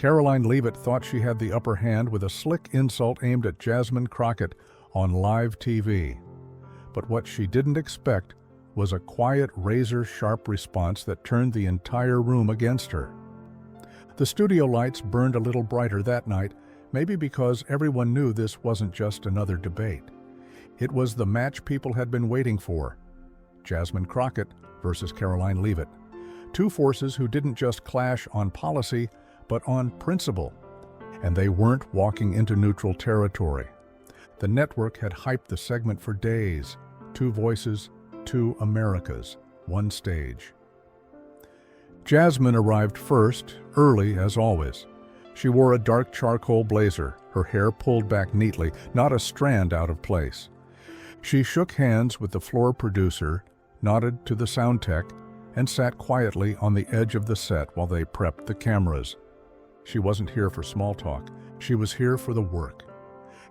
Karoline Leavitt thought she had the upper hand with a slick insult aimed at Jasmine Crockett on live TV. But what she didn't expect was a quiet, razor-sharp response that turned the entire room against her. The studio lights burned a little brighter that night, maybe because everyone knew this wasn't just another debate. It was the match people had been waiting for. Jasmine Crockett versus Karoline Leavitt. Two forces who didn't just clash on policy, but on principle. And they weren't walking into neutral territory. The network had hyped the segment for days. Two voices, two Americas, one stage. Jasmine arrived first, early as always. She wore a dark charcoal blazer, her hair pulled back neatly, not a strand out of place. She shook hands with the floor producer, nodded to the sound tech, and sat quietly on the edge of the set while they prepped the cameras. She wasn't here for small talk. She was here for the work.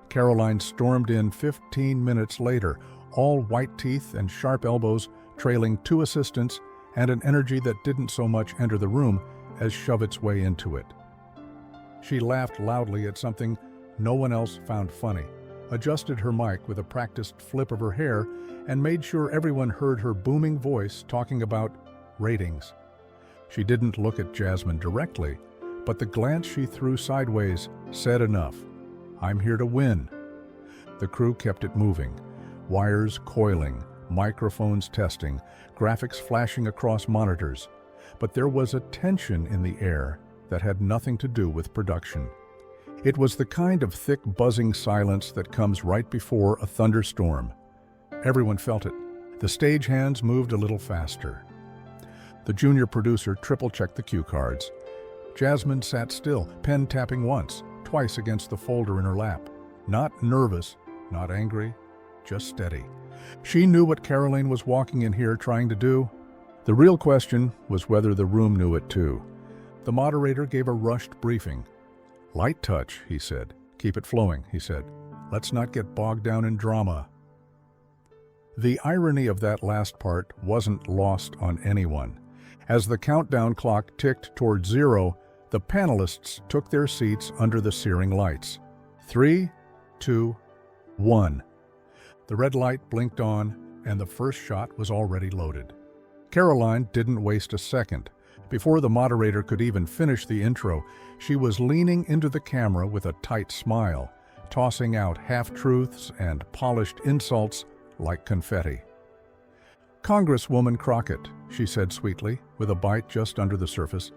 Karoline stormed in 15 minutes later, all white teeth and sharp elbows, trailing two assistants and an energy that didn't so much enter the room as shove its way into it. She laughed loudly at something no one else found funny, adjusted her mic with a practiced flip of her hair, and made sure everyone heard her booming voice talking about ratings. She didn't look at Jasmine directly, but the glance she threw sideways said enough. I'm here to win. The crew kept it moving, wires coiling, microphones testing, graphics flashing across monitors. But there was a tension in the air that had nothing to do with production. It was the kind of thick, buzzing silence that comes right before a thunderstorm. Everyone felt it. The stagehands moved a little faster. The junior producer triple-checked the cue cards. Jasmine sat still, pen tapping once, twice against the folder in her lap. Not nervous, not angry, just steady. She knew what Karoline was walking in here trying to do. The real question was whether the room knew it too. The moderator gave a rushed briefing. Light touch, he said. Keep it flowing, he said. Let's not get bogged down in drama. The irony of that last part wasn't lost on anyone. As the countdown clock ticked toward 0, the panelists took their seats under the searing lights. 3, 2, 1. The red light blinked on, and the first shot was already loaded. Karoline didn't waste a second. Before the moderator could even finish the intro, she was leaning into the camera with a tight smile, tossing out half-truths and polished insults like confetti. Congresswoman Crockett, she said sweetly, with a bite just under the surface,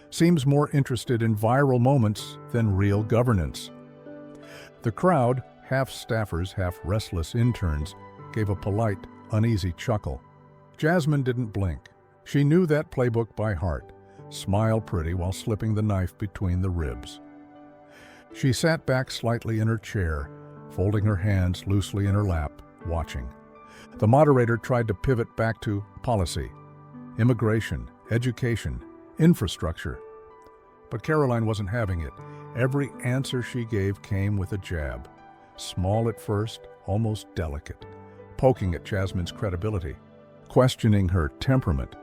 seems more interested in viral moments than real governance. The crowd, half staffers, half restless interns, gave a polite, uneasy chuckle. Jasmine didn't blink. She knew that playbook by heart. Smile pretty while slipping the knife between the ribs. She sat back slightly in her chair, folding her hands loosely in her lap, watching. The moderator tried to pivot back to policy, immigration, education, infrastructure. But Karoline wasn't having it. Every answer she gave came with a jab. Small at first, almost delicate, poking at Jasmine's credibility, questioning her temperament,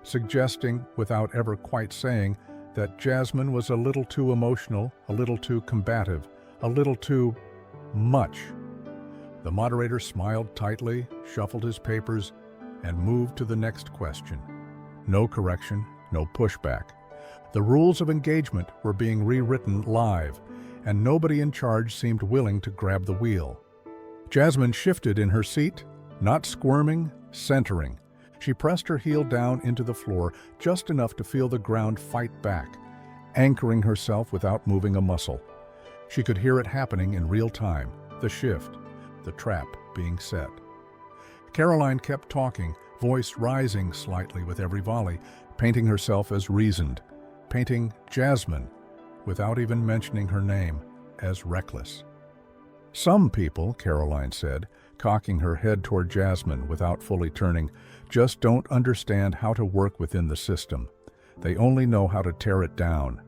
suggesting, without ever quite saying, that Jasmine was a little too emotional, a little too combative, a little too much. The moderator smiled tightly, shuffled his papers, and moved to the next question. No correction, no pushback. The rules of engagement were being rewritten live, and nobody in charge seemed willing to grab the wheel. Jasmine shifted in her seat, not squirming, centering. She pressed her heel down into the floor, just enough to feel the ground fight back, anchoring herself without moving a muscle. She could hear it happening in real time, the shift, the trap being set. Karoline kept talking, voice rising slightly with every volley, painting herself as reasoned, painting Jasmine, without even mentioning her name, as reckless. Some people, Karoline said, cocking her head toward Jasmine without fully turning, just don't understand how to work within the system. They only know how to tear it down.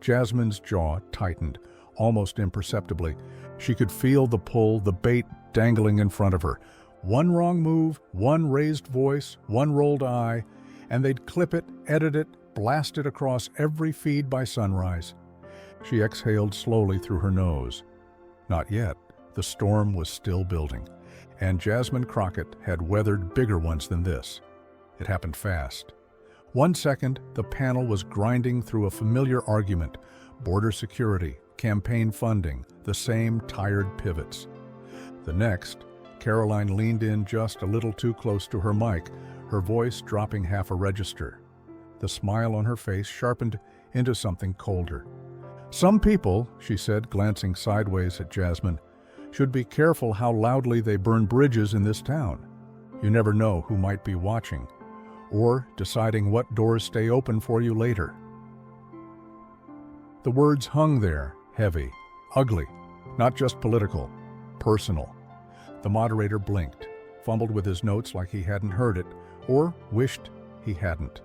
Jasmine's jaw tightened, almost imperceptibly. She could feel the pull, the bait dangling in front of her. One wrong move, one raised voice, one rolled eye, and they'd clip it, edit it, blasted across every feed by sunrise. She exhaled slowly through her nose. Not yet. The storm was still building, and Jasmine Crockett had weathered bigger ones than this. It happened fast. 1 second, the panel was grinding through a familiar argument: border security, campaign funding, the same tired pivots. The next, Karoline leaned in just a little too close to her mic, her voice dropping half a register. The smile on her face sharpened into something colder. "Some people," she said, glancing sideways at Jasmine, "should be careful how loudly they burn bridges in this town. You never know who might be watching, or deciding what doors stay open for you later." The words hung there, heavy, ugly, not just political, personal. The moderator blinked, fumbled with his notes like he hadn't heard it, or wished he hadn't.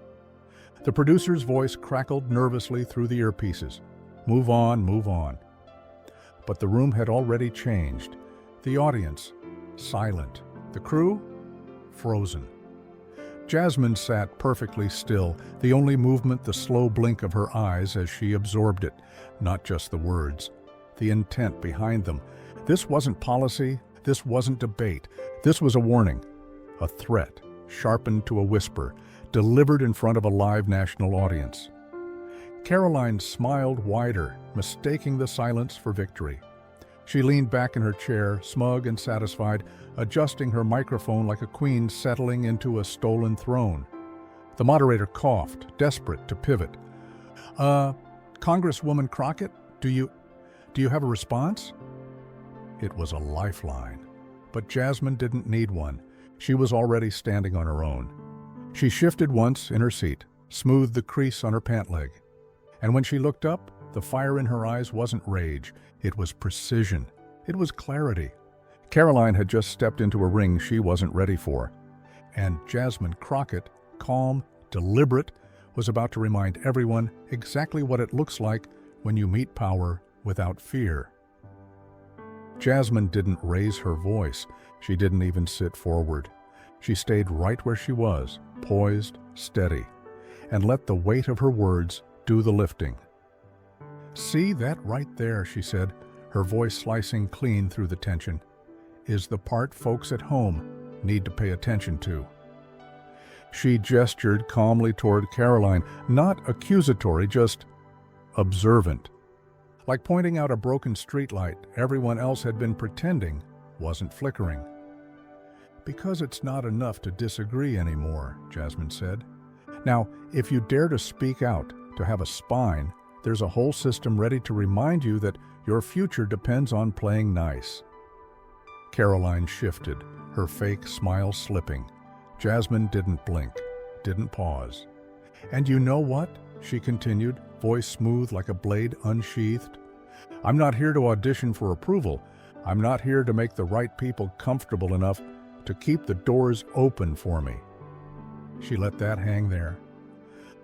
The producer's voice crackled nervously through the earpieces. "Move on, move on." But the room had already changed. The audience, silent. The crew, frozen. Jasmine sat perfectly still, the only movement the slow blink of her eyes as she absorbed it, not just the words, the intent behind them. This wasn't policy, this wasn't debate, this was a warning, a threat, sharpened to a whisper, delivered in front of a live national audience. Karoline smiled wider, mistaking the silence for victory. She leaned back in her chair, smug and satisfied, adjusting her microphone like a queen settling into a stolen throne. The moderator coughed, desperate to pivot. Congresswoman Crockett, do you have a response?" It was a lifeline. But Jasmine didn't need one. She was already standing on her own. She shifted once in her seat, smoothed the crease on her pant leg. And when she looked up, the fire in her eyes wasn't rage. It was precision. It was clarity. Karoline had just stepped into a ring she wasn't ready for. And Jasmine Crockett, calm, deliberate, was about to remind everyone exactly what it looks like when you meet power without fear. Jasmine didn't raise her voice. She didn't even sit forward. She stayed right where she was, poised, steady, and let the weight of her words do the lifting. "See that right there," she said, her voice slicing clean through the tension, "is the part folks at home need to pay attention to." She gestured calmly toward Karoline, not accusatory, just observant. Like pointing out a broken streetlight everyone else had been pretending wasn't flickering. "Because it's not enough to disagree anymore," Jasmine said. "Now, if you dare to speak out, to have a spine, there's a whole system ready to remind you that your future depends on playing nice." Karoline shifted, her fake smile slipping. Jasmine didn't blink, didn't pause. "And you know what?" she continued, voice smooth like a blade unsheathed. "I'm not here to audition for approval. I'm not here to make the right people comfortable enough to keep the doors open for me." She let that hang there.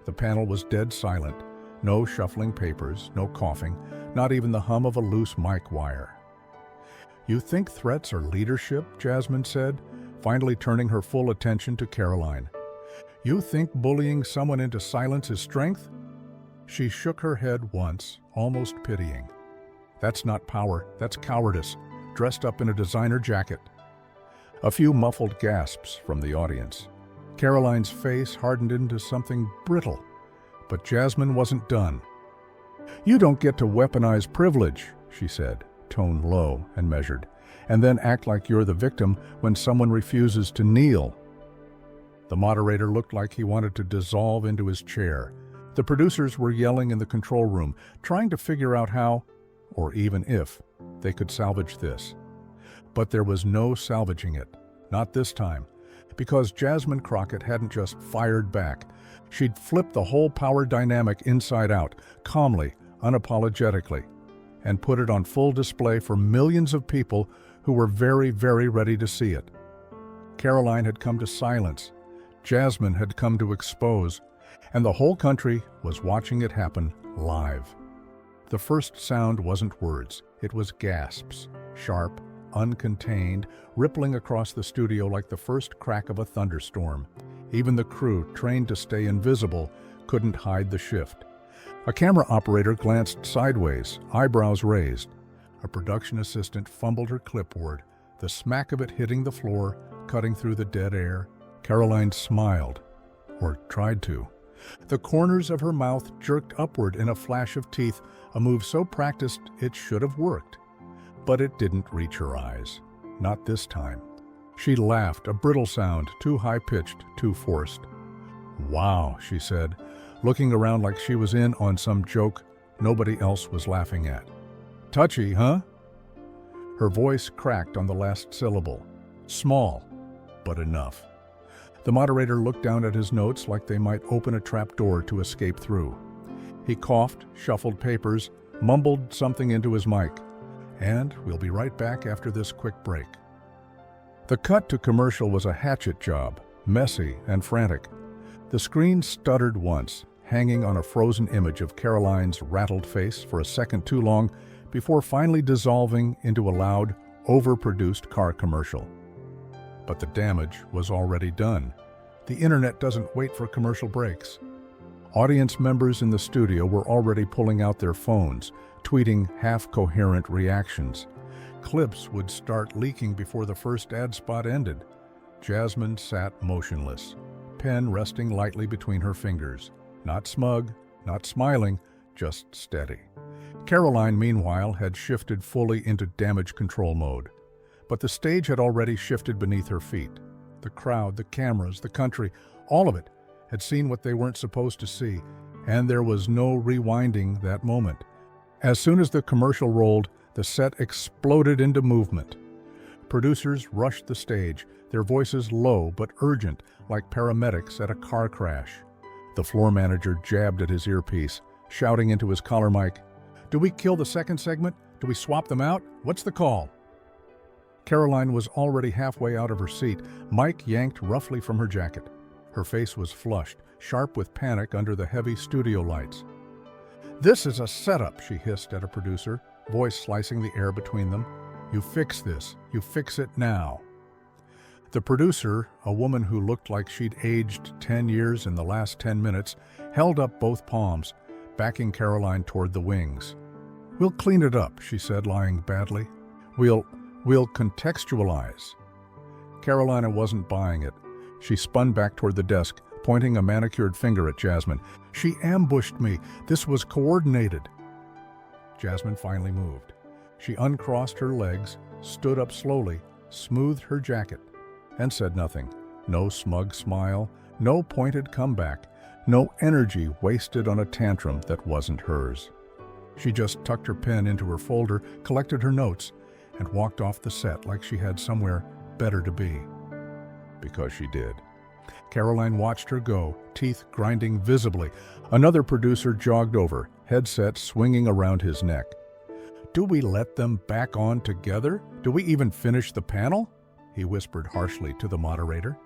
The panel was dead silent. No shuffling papers, no coughing, not even the hum of a loose mic wire. "You think threats are leadership?" Jasmine said, finally turning her full attention to Karoline. "You think bullying someone into silence is strength?" She shook her head once, almost pitying. "That's not power, that's cowardice, dressed up in a designer jacket." A few muffled gasps from the audience. Karoline's face hardened into something brittle. But Jasmine wasn't done. "You don't get to weaponize privilege," she said, tone low and measured, "and then act like you're the victim when someone refuses to kneel." The moderator looked like he wanted to dissolve into his chair. The producers were yelling in the control room, trying to figure out how, or even if, they could salvage this. But there was no salvaging it, not this time, because Jasmine Crockett hadn't just fired back. She'd flipped the whole power dynamic inside out, calmly, unapologetically, and put it on full display for millions of people who were very, very ready to see it. Karoline had come to silence. Jasmine had come to expose, and the whole country was watching it happen live. The first sound wasn't words, it was gasps, sharp, uncontained, rippling across the studio like the first crack of a thunderstorm. Even the crew, trained to stay invisible, couldn't hide the shift. A camera operator glanced sideways, eyebrows raised. A production assistant fumbled her clipboard, the smack of it hitting the floor, cutting through the dead air. Karoline smiled, or tried to. The corners of her mouth jerked upward in a flash of teeth, a move so practiced it should have worked. But it didn't reach her eyes. Not this time. She laughed, a brittle sound, too high-pitched, too forced. "Wow," she said, looking around like she was in on some joke nobody else was laughing at. "Touchy, huh?" Her voice cracked on the last syllable. Small, but enough. The moderator looked down at his notes like they might open a trapdoor to escape through. He coughed, shuffled papers, mumbled something into his mic. And we'll be right back after this quick break. The cut to commercial was a hatchet job, messy and frantic. The screen stuttered once, hanging on a frozen image of Karoline's rattled face for a second too long before finally dissolving into a loud, overproduced car commercial. But the damage was already done. The internet doesn't wait for commercial breaks. Audience members in the studio were already pulling out their phones, tweeting half-coherent reactions. Clips would start leaking before the first ad spot ended. Jasmine sat motionless, pen resting lightly between her fingers. Not smug, not smiling, just steady. Karoline, meanwhile, had shifted fully into damage control mode. But the stage had already shifted beneath her feet. The crowd, the cameras, the country, all of it had seen what they weren't supposed to see, and there was no rewinding that moment. As soon as the commercial rolled, the set exploded into movement. Producers rushed the stage, their voices low but urgent, like paramedics at a car crash. The floor manager jabbed at his earpiece, shouting into his collar mic, "Do we kill the second segment? Do we swap them out? What's the call?" Karoline was already halfway out of her seat. Mike yanked roughly from her jacket. Her face was flushed, sharp with panic under the heavy studio lights. "This is a setup," she hissed at a producer, voice slicing the air between them. "You fix this. You fix it now." The producer, a woman who looked like she'd aged 10 years in the last 10 minutes, held up both palms, backing Karoline toward the wings. "We'll clean it up," she said, lying badly. We'll contextualize." Carolina wasn't buying it. She spun back toward the desk, pointing a manicured finger at Jasmine. "She ambushed me. This was coordinated." Jasmine finally moved. She uncrossed her legs, stood up slowly, smoothed her jacket, and said nothing. No smug smile, no pointed comeback, no energy wasted on a tantrum that wasn't hers. She just tucked her pen into her folder, collected her notes, and walked off the set like she had somewhere better to be. Because she did. Karoline watched her go, teeth grinding visibly. Another producer jogged over, headset swinging around his neck. "Do we let them back on together? Do we even finish the panel?" he whispered harshly to the moderator.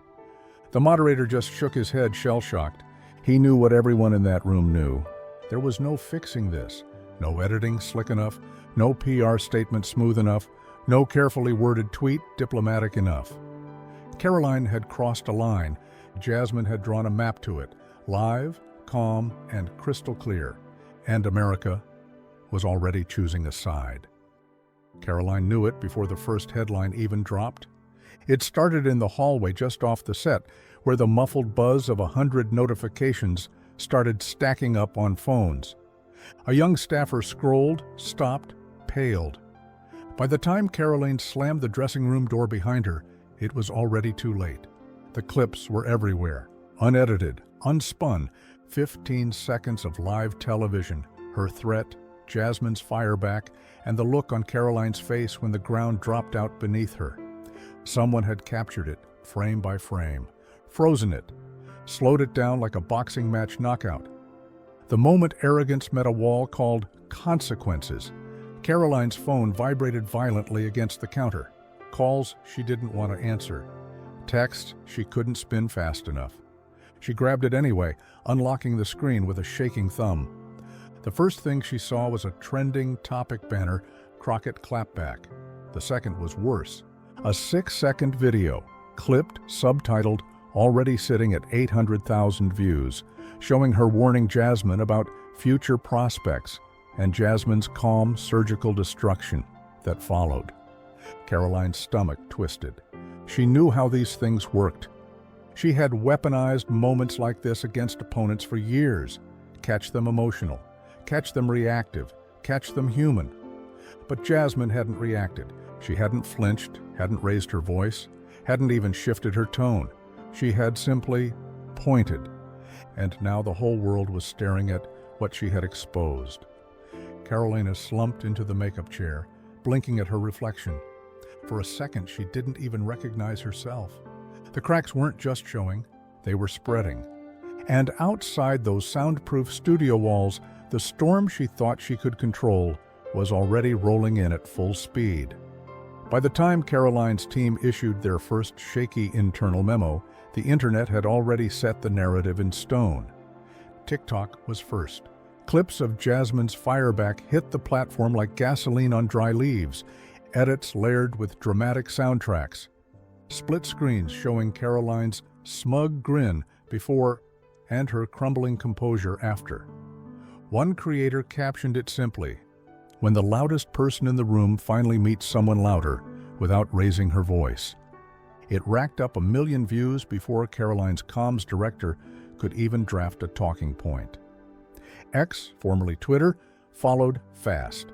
The moderator just shook his head, shell-shocked. He knew what everyone in that room knew. There was no fixing this. No editing slick enough, no PR statement smooth enough, no carefully worded tweet diplomatic enough. Karoline had crossed a line. Jasmine had drawn a map to it, live, calm, and crystal clear. And America was already choosing a side. Karoline knew it before the first headline even dropped. It started in the hallway just off the set, where the muffled buzz of 100 notifications started stacking up on phones. A young staffer scrolled, stopped, paled. By the time Karoline slammed the dressing room door behind her, it was already too late. The clips were everywhere, unedited, unspun, 15 seconds of live television, her threat, Jasmine's fireback, and the look on Karoline's face when the ground dropped out beneath her. Someone had captured it, frame by frame, frozen it, slowed it down like a boxing match knockout. The moment arrogance met a wall called consequences, Karoline's phone vibrated violently against the counter. Calls she didn't want to answer. Texts she couldn't spin fast enough. She grabbed it anyway, unlocking the screen with a shaking thumb. The first thing she saw was a trending topic banner, Crockett clapback. The second was worse. A 6-second video, clipped, subtitled, already sitting at 800,000 views, showing her warning Jasmine about future prospects and Jasmine's calm surgical destruction that followed. Karoline's stomach twisted. She knew how these things worked. She had weaponized moments like this against opponents for years. Catch them emotional, catch them reactive, catch them human. But Jasmine hadn't reacted. She hadn't flinched, hadn't raised her voice, hadn't even shifted her tone. She had simply pointed. And now the whole world was staring at what she had exposed. Karoline slumped into the makeup chair, blinking at her reflection. For a second, she didn't even recognize herself. The cracks weren't just showing, they were spreading. And outside those soundproof studio walls, the storm she thought she could control was already rolling in at full speed. By the time Karoline's team issued their first shaky internal memo, the internet had already set the narrative in stone. TikTok was first. Clips of Jasmine's fireback hit the platform like gasoline on dry leaves, edits layered with dramatic soundtracks, split screens showing Karoline's smug grin before and her crumbling composure after. One creator captioned it simply, "When the loudest person in the room finally meets someone louder without raising her voice." It racked up 1 million views before Karoline's comms director could even draft a talking point. X, formerly Twitter, followed fast.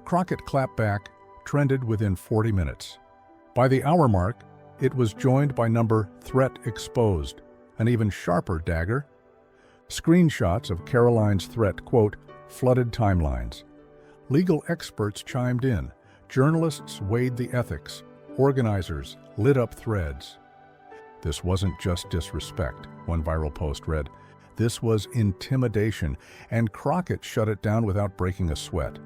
Crockett clapback trended within 40 minutes. By the hour mark, it was joined by number threat exposed, an even sharper dagger. Screenshots of Karoline's threat, quote, flooded timelines. Legal experts chimed in, journalists weighed the ethics, organizers lit up threads. This wasn't just disrespect, one viral post read. This was intimidation, and Crockett shut it down without breaking a sweat.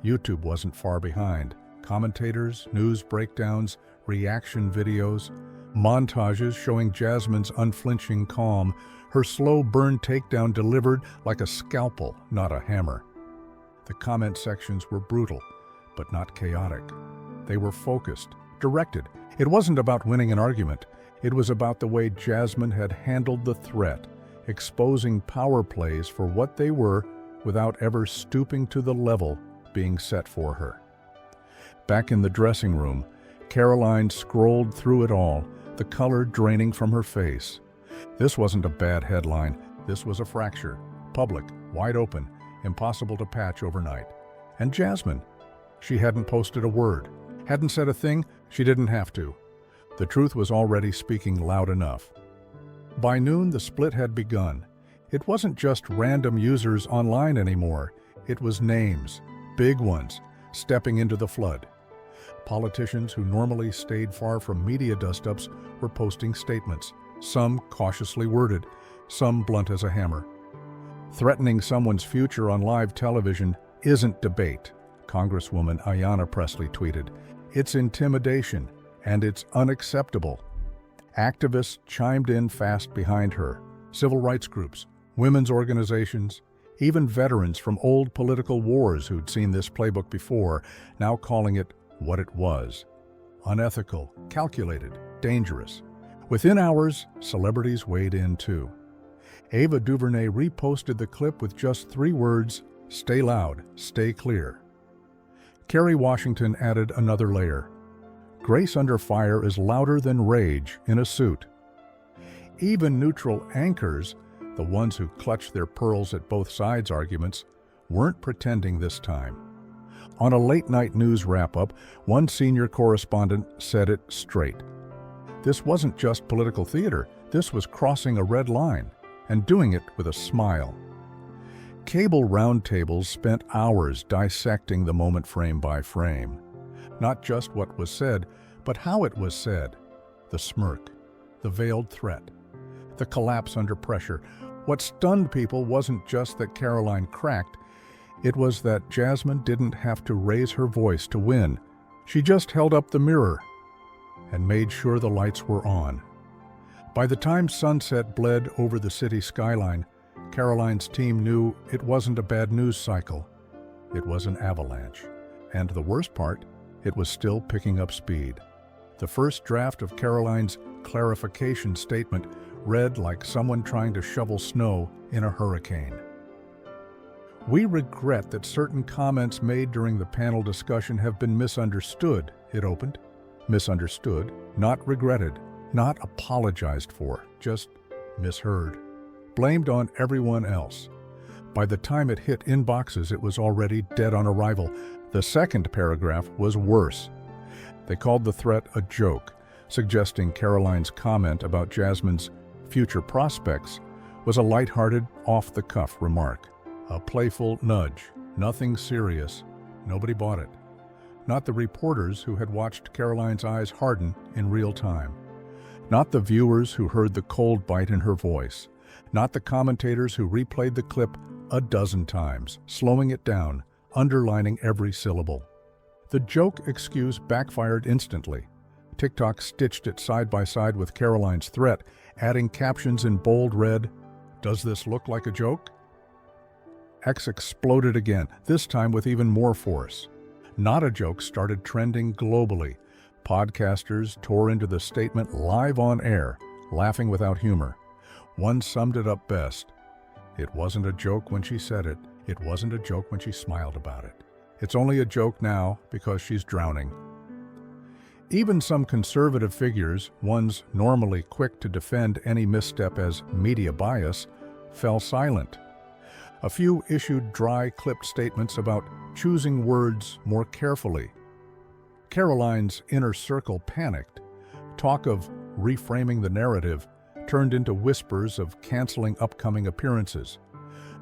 YouTube wasn't far behind. Commentators, news breakdowns, reaction videos, montages showing Jasmine's unflinching calm, her slow burn takedown delivered like a scalpel, not a hammer. The comment sections were brutal, but not chaotic. They were focused, directed. It wasn't about winning an argument. It was about the way Jasmine had handled the threat, exposing power plays for what they were without ever stooping to the level being set for her. Back in the dressing room, Karoline scrolled through it all, the color draining from her face. This wasn't a bad headline. This was a fracture. Public, wide open, impossible to patch overnight. And Jasmine, she hadn't posted a word, hadn't said a thing. She didn't have to. The truth was already speaking loud enough. By noon, the split had begun. It wasn't just random users online anymore. It was names, big ones, stepping into the flood. Politicians who normally stayed far from media dust-ups were posting statements, some cautiously worded, some blunt as a hammer. Threatening someone's future on live television isn't debate, Congresswoman Ayanna Pressley tweeted. It's intimidation, and it's unacceptable. Activists chimed in fast behind her. Civil rights groups, women's organizations, even veterans from old political wars who'd seen this playbook before, now calling it what it was. Unethical, calculated, dangerous. Within hours, celebrities weighed in too. Ava DuVernay reposted the clip with just 3 words, "Stay loud, stay clear." Kerry Washington added another layer. "Grace under fire is louder than rage in a suit." Even neutral anchors, the ones who clutched their pearls at both sides arguments, weren't pretending this time. On a late-night news wrap-up, one senior correspondent said it straight. This wasn't just political theater, this was crossing a red line, and doing it with a smile. Cable roundtables spent hours dissecting the moment frame by frame. Not just what was said, but how it was said. The smirk, the veiled threat, the collapse under pressure. What stunned people wasn't just that Karoline cracked, it was that Jasmine didn't have to raise her voice to win. She just held up the mirror and made sure the lights were on. By the time sunset bled over the city skyline, Karoline's team knew it wasn't a bad news cycle. It was an avalanche. And the worst part, it was still picking up speed. The first draft of Karoline's clarification statement read like someone trying to shovel snow in a hurricane. "We regret that certain comments made during the panel discussion have been misunderstood," it opened. Misunderstood, not regretted, not apologized for, just misheard. Blamed on everyone else. By the time it hit inboxes, it was already dead on arrival. The second paragraph was worse. They called the threat a joke, suggesting Karoline's comment about Jasmine's future prospects was a lighthearted, off-the-cuff remark. A playful nudge, nothing serious. Nobody bought it. Not the reporters who had watched Karoline's eyes harden in real time. Not the viewers who heard the cold bite in her voice. Not the commentators who replayed the clip a dozen times, slowing it down, underlining every syllable. The joke excuse backfired instantly. TikTok stitched it side by side with Karoline's threat, adding captions in bold red, "Does this look like a joke?" X exploded again, this time with even more force. Not a joke started trending globally. Podcasters tore into the statement live on air, laughing without humor. One summed it up best. "It wasn't a joke when she said it. It wasn't a joke when she smiled about it. It's only a joke now because she's drowning." Even some conservative figures, ones normally quick to defend any misstep as media bias, fell silent. A few issued dry, clipped statements about choosing words more carefully. Karoline's inner circle panicked. Talk of reframing the narrative turned into whispers of canceling upcoming appearances.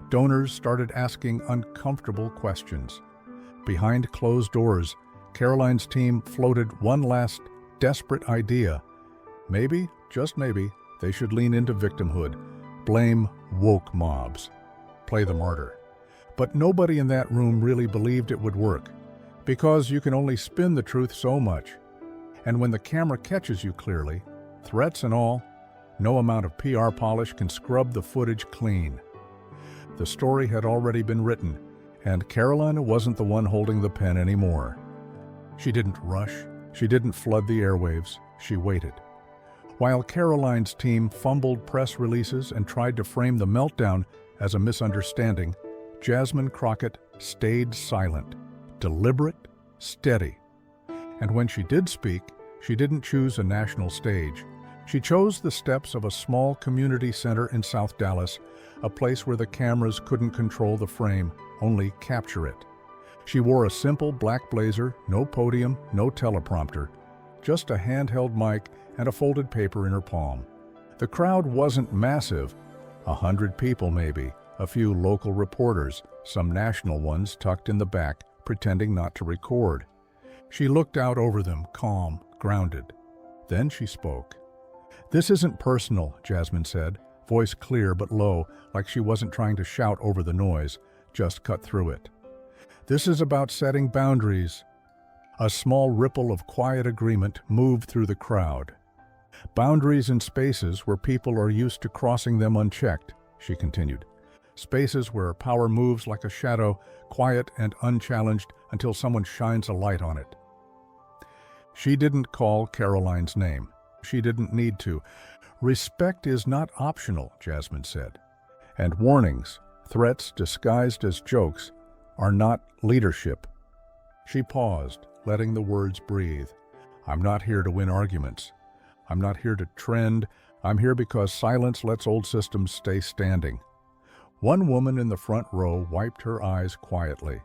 Donors started asking uncomfortable questions. Behind closed doors, Karoline's team floated one last desperate idea. Maybe, just maybe, they should lean into victimhood, blame woke mobs, play the martyr. But nobody in that room really believed it would work, because you can only spin the truth so much. And when the camera catches you clearly, threats and all, no amount of PR polish can scrub the footage clean. The story had already been written, and Karoline wasn't the one holding the pen anymore. She didn't rush, she didn't flood the airwaves, she waited. While Karoline's team fumbled press releases and tried to frame the meltdown as a misunderstanding, Jasmine Crockett stayed silent, deliberate, steady. And when she did speak, she didn't choose a national stage. She chose the steps of a small community center in South Dallas, a place where the cameras couldn't control the frame, only capture it. She wore a simple black blazer, no podium, no teleprompter, just a handheld mic and a folded paper in her palm. The crowd wasn't massive, 100 people maybe, a few local reporters, some national ones tucked in the back, pretending not to record. She looked out over them, calm, grounded. Then she spoke. "This isn't personal," Jasmine said, voice clear but low, like she wasn't trying to shout over the noise, just cut through it. "This is about setting boundaries." A small ripple of quiet agreement moved through the crowd. "Boundaries in spaces where people are used to crossing them unchecked," she continued. "Spaces where power moves like a shadow, quiet and unchallenged until someone shines a light on it." She didn't call Karoline's name. She didn't need to. "Respect is not optional," Jasmine said. "And warnings, threats disguised as jokes, are not leadership." She paused, letting the words breathe. "I'm not here to win arguments. I'm not here to trend. I'm here because silence lets old systems stay standing." One woman in the front row wiped her eyes quietly.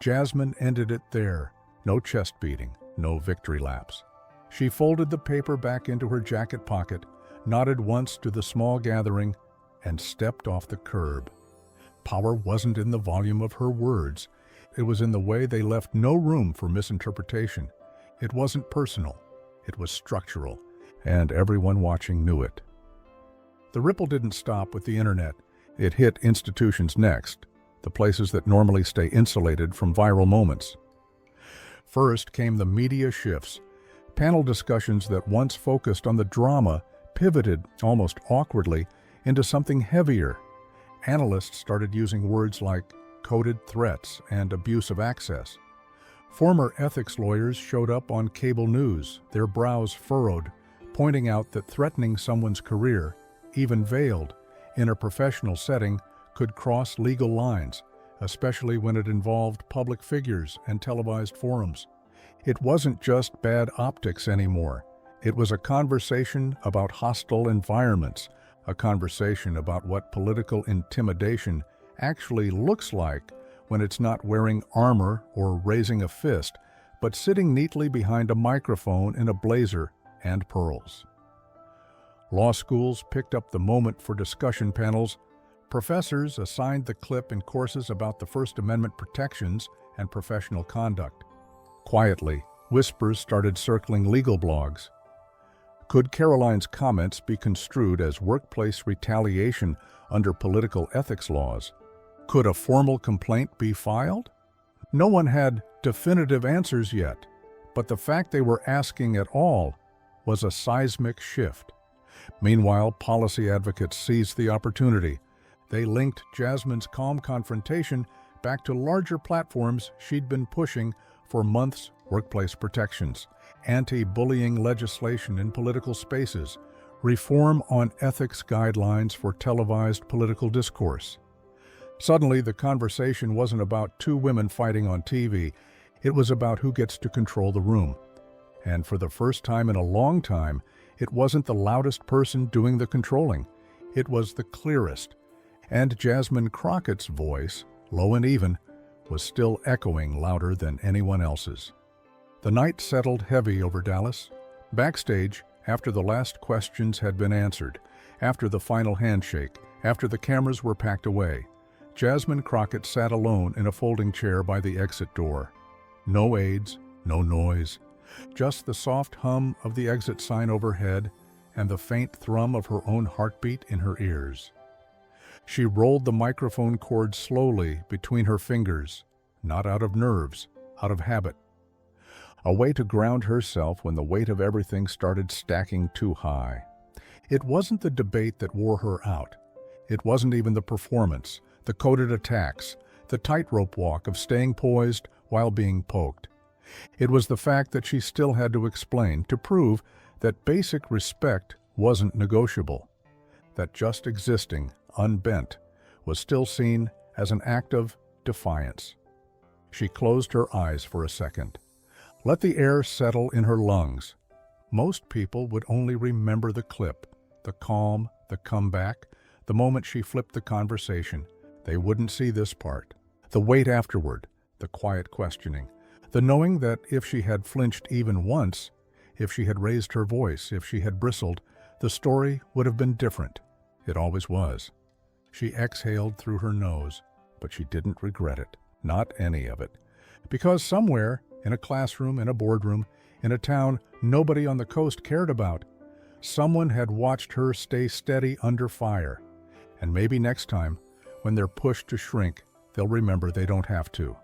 Jasmine ended it there. No chest beating, no victory laps. She folded the paper back into her jacket pocket, nodded once to the small gathering, and stepped off the curb. Power wasn't in the volume of her words. It was in the way they left no room for misinterpretation. It wasn't personal. It was structural, and everyone watching knew it. The ripple didn't stop with the internet. It hit institutions next, the places that normally stay insulated from viral moments. First came the media shifts. Panel discussions that once focused on the drama pivoted, almost awkwardly, into something heavier. Analysts started using words like coded threats and abuse of access. Former ethics lawyers showed up on cable news, their brows furrowed, pointing out that threatening someone's career, even veiled, in a professional setting could cross legal lines, especially when it involved public figures and televised forums. It wasn't just bad optics anymore. It was a conversation about hostile environments, a conversation about what political intimidation actually looks like when it's not wearing armor or raising a fist, but sitting neatly behind a microphone in a blazer and pearls. Law schools picked up the moment for discussion panels. Professors assigned the clip in courses about the First Amendment protections and professional conduct. Quietly, whispers started circling legal blogs. Could Karoline's comments be construed as workplace retaliation under political ethics laws? Could a formal complaint be filed? No one had definitive answers yet, but the fact they were asking at all was a seismic shift. Meanwhile, policy advocates seized the opportunity. They linked Jasmine's calm confrontation back to larger platforms she'd been pushing for months: workplace protections, anti-bullying legislation in political spaces, reform on ethics guidelines for televised political discourse. Suddenly, the conversation wasn't about two women fighting on TV. It was about who gets to control the room. And for the first time in a long time, it wasn't the loudest person doing the controlling. It was the clearest. And Jasmine Crockett's voice, low and even, was still echoing louder than anyone else's. The night settled heavy over Dallas. Backstage, after the last questions had been answered, after the final handshake, after the cameras were packed away, Jasmine Crockett sat alone in a folding chair by the exit door. No aides, no noise, just the soft hum of the exit sign overhead and the faint thrum of her own heartbeat in her ears. She rolled the microphone cord slowly between her fingers, not out of nerves, out of habit. A way to ground herself when the weight of everything started stacking too high. It wasn't the debate that wore her out. It wasn't even the performance, the coded attacks, the tightrope walk of staying poised while being poked. It was the fact that she still had to explain, to prove that basic respect wasn't negotiable, that just existing, unbent, was still seen as an act of defiance. She closed her eyes for a second. Let the air settle in her lungs. Most people would only remember the clip, the calm, the comeback, the moment she flipped the conversation. They wouldn't see this part. The wait afterward, the quiet questioning, the knowing that if she had flinched even once, if she had raised her voice, if she had bristled, the story would have been different. It always was. She exhaled through her nose, but she didn't regret it, not any of it. Because somewhere, in a classroom, in a boardroom, in a town nobody on the coast cared about, someone had watched her stay steady under fire. And maybe next time, when they're pushed to shrink, they'll remember they don't have to.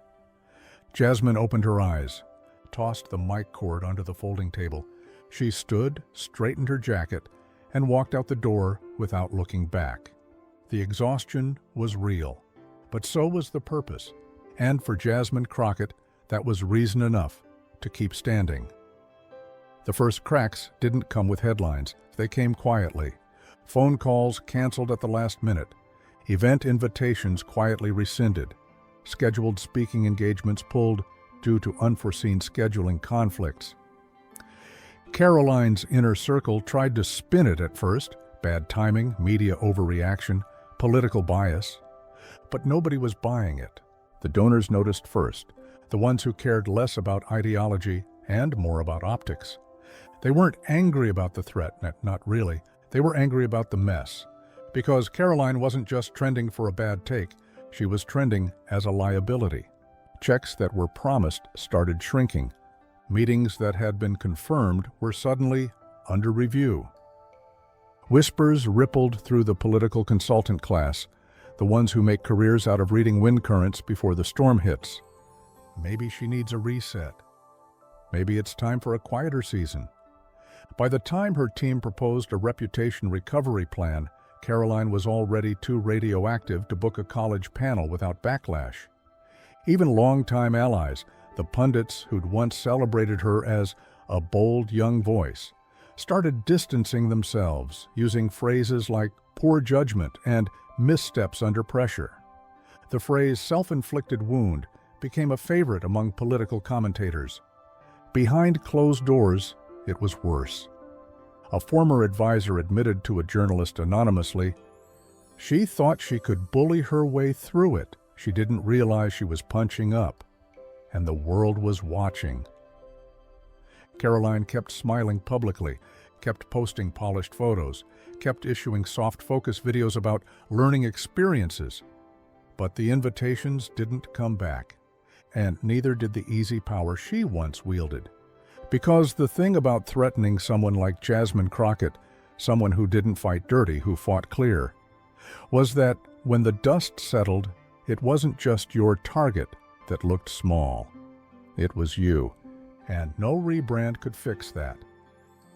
Jasmine opened her eyes, tossed the mic cord onto the folding table. She stood, straightened her jacket, and walked out the door without looking back. The exhaustion was real, but so was the purpose. And for Jasmine Crockett, that was reason enough to keep standing. The first cracks didn't come with headlines. They came quietly. Phone calls canceled at the last minute. Event invitations quietly rescinded. Scheduled speaking engagements pulled due to unforeseen scheduling conflicts. Karoline's inner circle tried to spin it at first: bad timing, media overreaction, political bias. But nobody was buying it. The donors noticed first, the ones who cared less about ideology and more about optics. They weren't angry about the threat, not really. They were angry about the mess. Because Karoline wasn't just trending for a bad take, she was trending as a liability. Checks that were promised started shrinking. Meetings that had been confirmed were suddenly under review. Whispers rippled through the political consultant class, the ones who make careers out of reading wind currents before the storm hits. Maybe she needs a reset. Maybe it's time for a quieter season. By the time her team proposed a reputation recovery plan, Karoline was already too radioactive to book a college panel without backlash. Even longtime allies, the pundits who'd once celebrated her as a bold young voice, started distancing themselves, using phrases like poor judgment and missteps under pressure. The phrase self-inflicted wound became a favorite among political commentators. Behind closed doors, it was worse. A former advisor admitted to a journalist anonymously, "She thought she could bully her way through it. She didn't realize she was punching up, and the world was watching." Karoline kept smiling publicly, kept posting polished photos, kept issuing soft focus videos about learning experiences. But the invitations didn't come back, and neither did the easy power she once wielded. Because the thing about threatening someone like Jasmine Crockett, someone who didn't fight dirty, who fought clear, was that when the dust settled, it wasn't just your target that looked small. It was you, and no rebrand could fix that.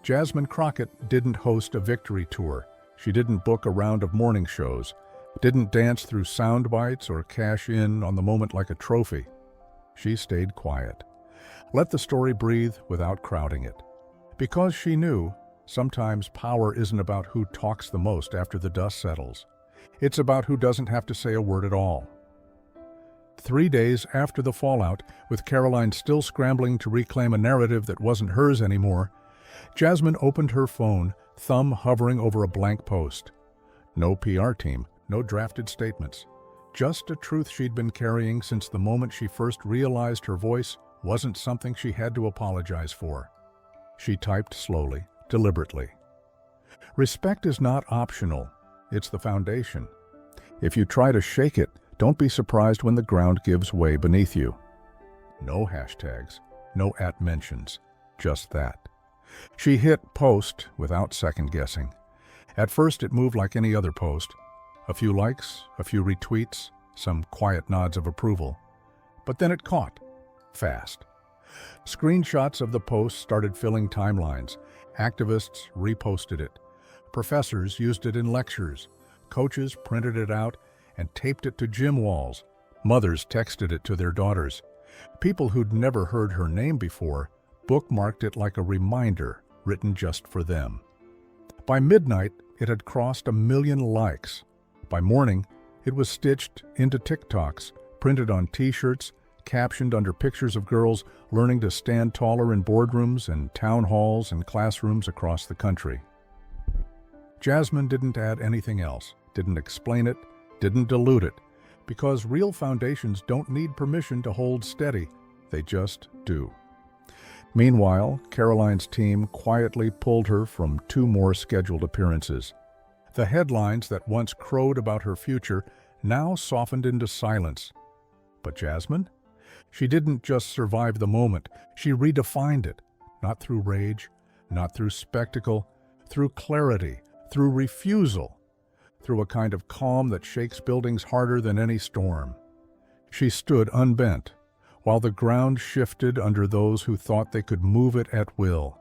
Jasmine Crockett didn't host a victory tour. She didn't book a round of morning shows, didn't dance through soundbites or cash in on the moment like a trophy. She stayed quiet. Let the story breathe without crowding it. Because she knew, sometimes power isn't about who talks the most after the dust settles. It's about who doesn't have to say a word at all. 3 days after the fallout, with Karoline still scrambling to reclaim a narrative that wasn't hers anymore, Jasmine opened her phone, thumb hovering over a blank post. No PR team, no drafted statements. Just a truth she'd been carrying since the moment she first realized her voice wasn't something she had to apologize for. She typed slowly, deliberately. Respect is not optional. It's the foundation. If you try to shake it, don't be surprised when the ground gives way beneath you. No hashtags, no @mentions, just that. She hit post without second-guessing. At first it moved like any other post. A few likes, a few retweets, some quiet nods of approval. But then it caught. Fast. Screenshots of the post started filling timelines. Activists reposted it. Professors used it in lectures. Coaches printed it out and taped it to gym walls. Mothers texted it to their daughters. People who'd never heard her name before bookmarked it like a reminder written just for them. By midnight, it had crossed 1 million likes. By morning, it was stitched into TikToks, printed on T-shirts, captioned under pictures of girls learning to stand taller in boardrooms and town halls and classrooms across the country. Jasmine didn't add anything else, didn't explain it, didn't dilute it, because real foundations don't need permission to hold steady, they just do. Meanwhile, Karoline's team quietly pulled her from 2 more scheduled appearances. The headlines that once crowed about her future now softened into silence. But Jasmine? She didn't just survive the moment, she redefined it, not through rage, not through spectacle, through clarity, through refusal, through a kind of calm that shakes buildings harder than any storm. She stood unbent, while the ground shifted under those who thought they could move it at will.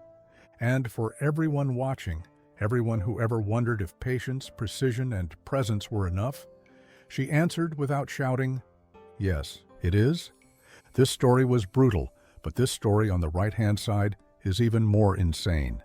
And for everyone watching, everyone who ever wondered if patience, precision, and presence were enough, she answered without shouting, "Yes, it is." This story was brutal, but this story on the right-hand side is even more insane.